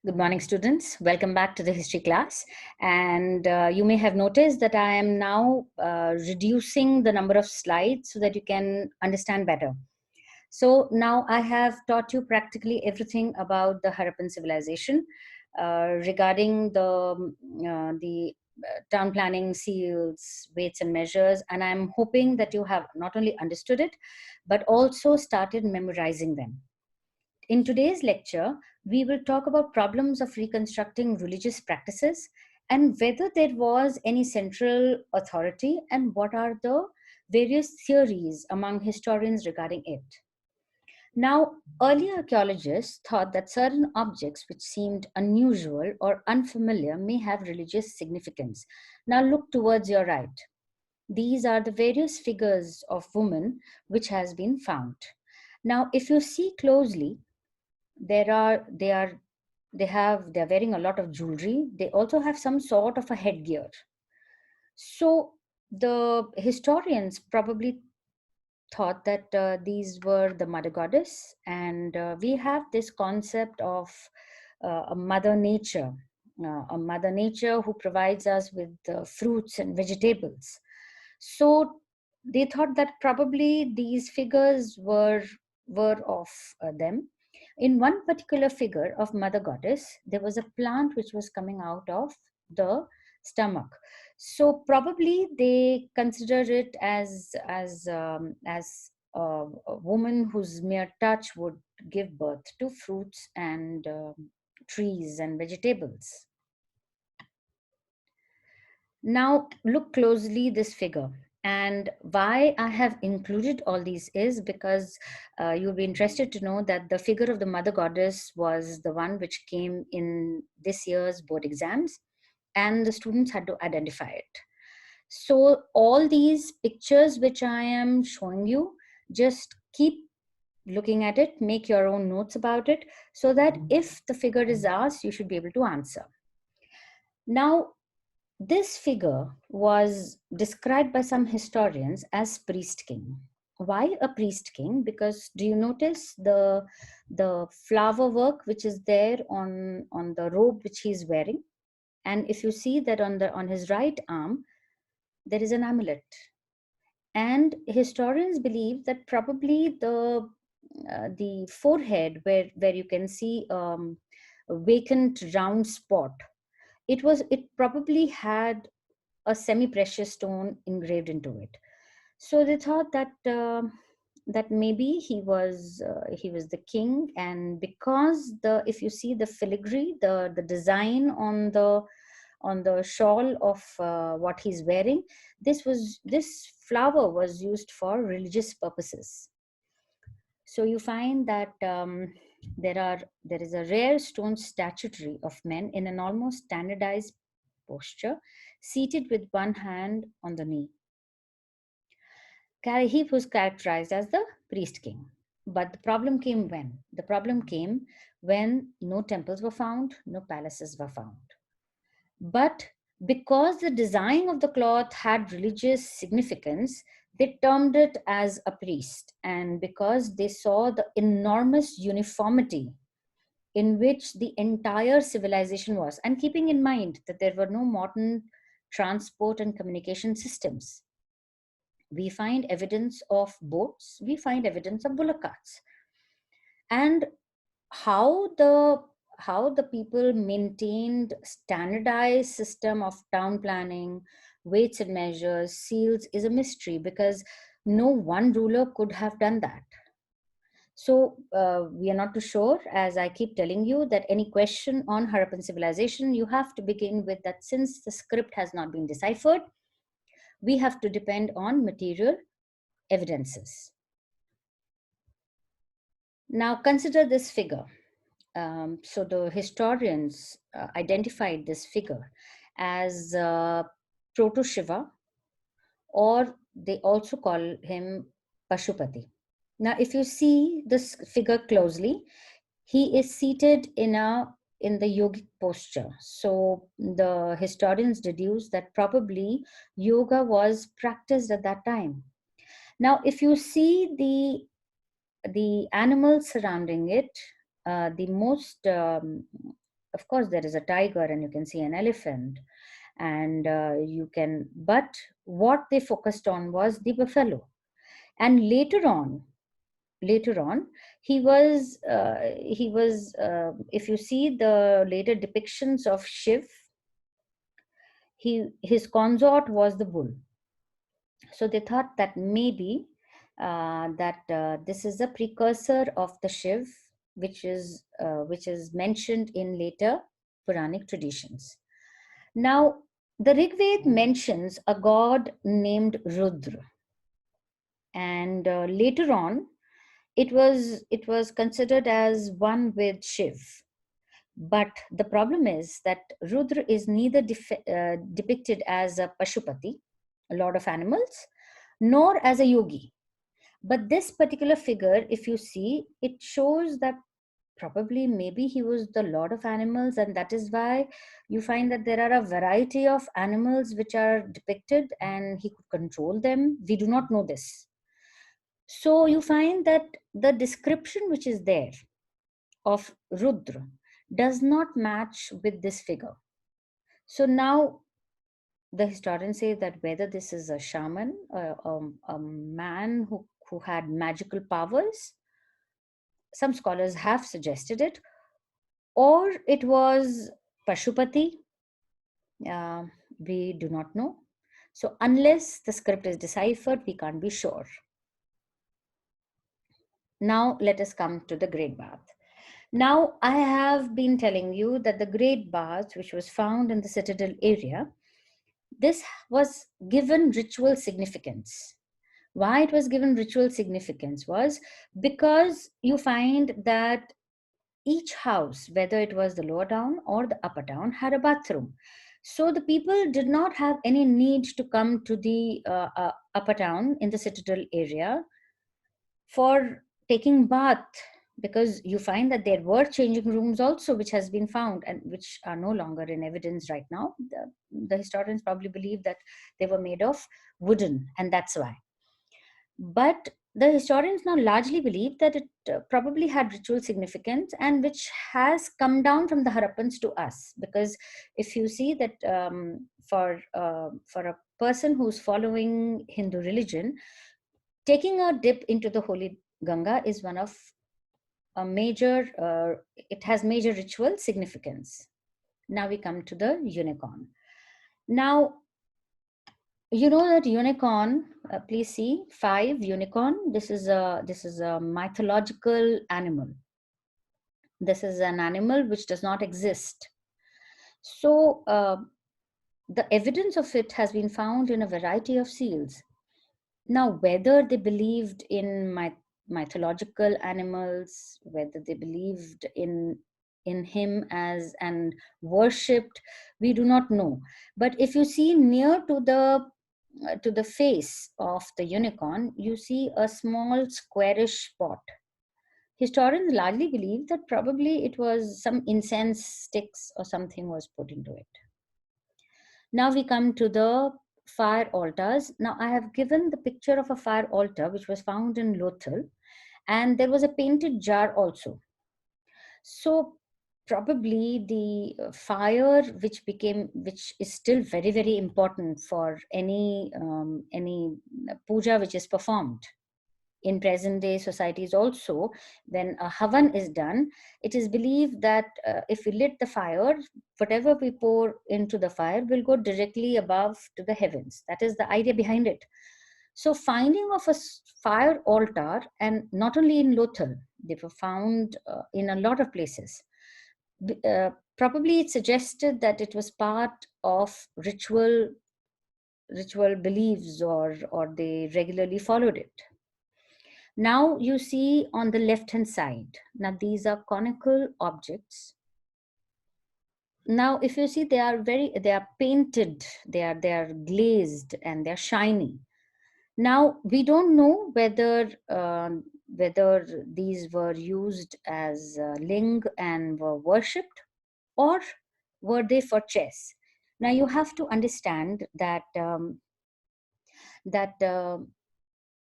Good morning, students. Welcome back to the history class. And you may have noticed that I am now reducing the number of slides so that you can understand better. So now I have taught you practically everything about the Harappan civilization regarding the town planning, seals, weights and measures. And I'm hoping that you have not only understood it, but also started memorizing them. In today's lecture, we will talk about problems of reconstructing religious practices and whether there was any central authority and what are the various theories among historians regarding it. Now, early archaeologists thought that certain objects which seemed unusual or unfamiliar may have religious significance. Now, look towards your right. These are the various figures of women which has been found. Now, if you see closely, they're wearing a lot of jewelry. They also have some sort of a headgear. So the historians probably thought that these were the mother goddess, and we have this concept of a mother nature who provides us with fruits and vegetables. So they thought that probably these figures were of them. In one particular figure of mother goddess, there was a plant which was coming out of the stomach. So probably they consider it as a woman whose mere touch would give birth to fruits and trees and vegetables. Now look closely this figure. And why I have included all these is because you'll be interested to know that the figure of the mother goddess was the one which came in this year's board exams, and the students had to identify it. So all these pictures which I am showing you, just keep looking at it, make your own notes about it, so that if the figure is asked, you should be able to answer. Now, this figure was described by some historians as priest king. Why a priest king? Because do you notice the flower work which is there on the robe which he's wearing? And if you see that on his right arm, there is an amulet. And historians believe that probably the forehead where you can see a vacant round spot, it probably had a semi-precious stone engraved into it. So they thought that maybe he was the king, and because if you see the filigree, the design on the shawl of what he's wearing, this flower was used for religious purposes. So you find that there is a rare stone statuary of men in an almost standardized posture, seated with one hand on the knee. He was characterized as the priest king. But the problem came when? The problem came when no temples were found, no palaces were found. But because the design of the cloth had religious significance, they termed it as a priest. And because they saw the enormous uniformity in which the entire civilization was, and keeping in mind that there were no modern transport and communication systems, we find evidence of boats, we find evidence of bullock carts. And how the people maintained standardized system of town planning, weights and measures, seals is a mystery, because no one ruler could have done that. So we are not too sure, as I keep telling you, that any question on Harappan civilization, you have to begin with that since the script has not been deciphered, we have to depend on material evidences. Now consider this figure. So the historians identified this figure as Proto-Shiva, or they also call him Pasupathi. Now, if you see this figure closely, he is seated in the yogic posture. So the historians deduce that probably yoga was practiced at that time. Now, if you see the animals surrounding it, the most of course, there is a tiger and you can see an elephant, and but what they focused on was the buffalo. And later on, if you see the later depictions of Shiv, his consort was the bull. So they thought that maybe that this is a precursor of the Shiv, which is mentioned in later Puranic traditions. Now, the Rig Veda mentions a god named Rudra, and later on, it was considered as one with Shiv. But the problem is that Rudra is neither depicted as a Pashupati, a lord of animals, nor as a yogi. But this particular figure, if you see, it shows that probably maybe he was the lord of animals, and that is why you find that there are a variety of animals which are depicted and he could control them. We do not know this. So you find that the description which is there of Rudra does not match with this figure. So now the historians say that whether this is a shaman, a man who had magical powers, some scholars have suggested it, or it was Pashupati, uh, we do not know. So unless the script is deciphered, we can't be sure. Now let us come to the Great Bath. Now, I have been telling you that the Great Bath, which was found in the Citadel area, this was given ritual significance. Why it was given ritual significance was because you find that each house, whether it was the lower town or the upper town, had a bathroom. So the people did not have any need to come to the upper town in the Citadel area for taking bath, because you find that there were changing rooms also which has been found and which are no longer in evidence right now. The historians probably believe that they were made of wooden, and that's why. But the historians now largely believe that it probably had ritual significance, and which has come down from the Harappans to us. Because if you see that for a person who's following Hindu religion, taking a dip into the holy Ganga is one of a major, it has major ritual significance. Now we come to the unicorn. Now, you know that unicorn, please see 5 unicorn. This is a mythological animal. This is an animal which does not exist. So the evidence of it has been found in a variety of seals. Now, whether they believed in mythological animals, whether they believed in him as and worshipped, we do not know. But if you see near to the face of the unicorn, you see a small squarish spot. Historians largely believe that probably it was some incense sticks or something was put into it. Now we come to the fire altars. Now I have given the picture of a fire altar which was found in Lothal, and there was a painted jar also. So probably the fire which is still very, very important for any puja which is performed in present day societies also. When a havan is done, it is believed that if we lit the fire, whatever we pour into the fire will go directly above to the heavens. That is the idea behind it. So finding of a fire altar, and not only in Lothal, they were found in a lot of places. Probably it suggested that it was part of ritual beliefs, or they regularly followed it. Now you see on the left hand side, now these are conical objects. Now if you see, they are painted, they are glazed, and they're shiny. Now we don't know whether these were used as ling and were worshipped, or were they for chess. Now you have to understand that that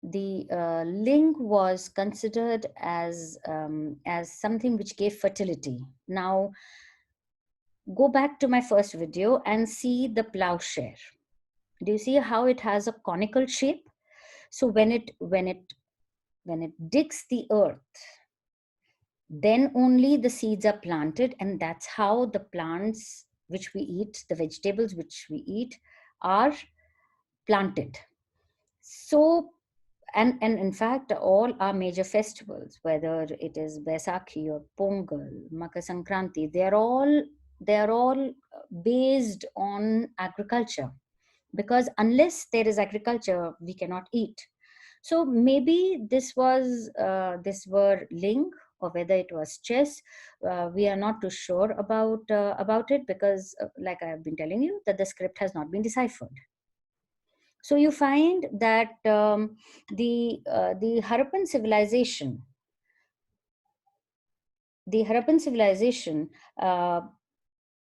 the ling was considered as something which gave fertility. Now, go back to my first video and see the plowshare. Do you see how it has a conical shape? So when it digs the earth, then only the seeds are planted, and that's how the plants which we eat, the vegetables which we eat, are planted. So, and in fact, all our major festivals, whether it is Baisakhi or Pongal, Makar Sankranti, they are all based on agriculture, because unless there is agriculture, we cannot eat. So maybe this were ling, or whether it was chess. We are not too sure about it, because like I have been telling you, that the script has not been deciphered. So you find that the Harappan civilization, the Harappan civilization,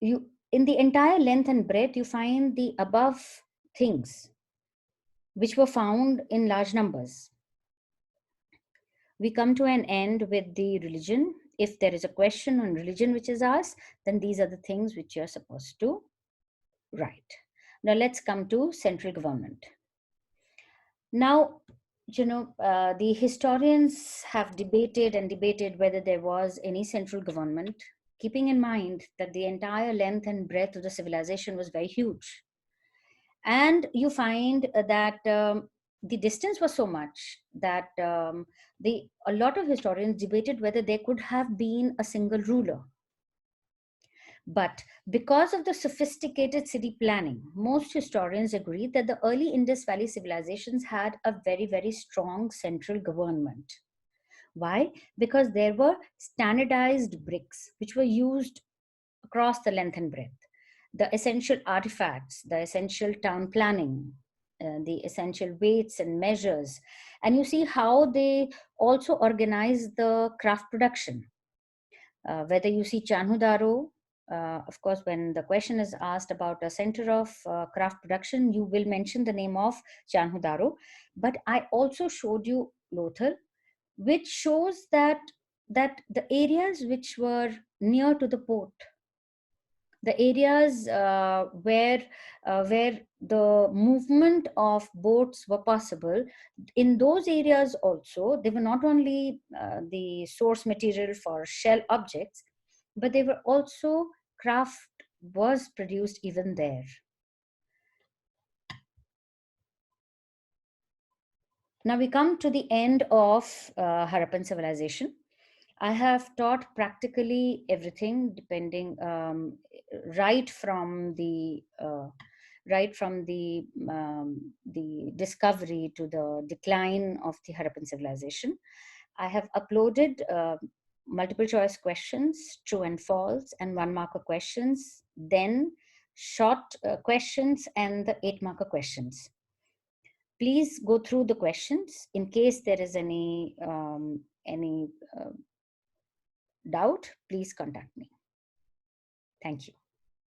you in the entire length and breadth, you find the above things which were found in large numbers. We come to an end with the religion. If there is a question on religion which is asked, then these are the things which you're supposed to write. Now let's come to central government. Now, the historians have debated and debated whether there was any central government, keeping in mind that the entire length and breadth of the civilization was very huge. And you find that the distance was so much that a lot of historians debated whether there could have been a single ruler. But because of the sophisticated city planning, most historians agree that the early Indus Valley civilizations had a very, very strong central government. Why? Because there were standardized bricks which were used across the length and breadth. The essential artifacts, the essential town planning, the essential weights and measures. And you see how they also organize the craft production. Whether you see Chanhudaro, of course, when the question is asked about a center of craft production, you will mention the name of Chanhudaro. But I also showed you Lothal, which shows that the areas which were near to the port, the areas where the movement of boats were possible, in those areas also they were not only the source material for shell objects, but they were also craft was produced even there. Now we come to the end of Harappan civilization. I have taught practically everything, depending right from the discovery to the decline of the Harappan civilization. I have uploaded multiple choice questions, true and false, and one marker questions, then short questions and the 8 marker questions. Please go through the questions. In case there is any doubt, please contact me. Thank you.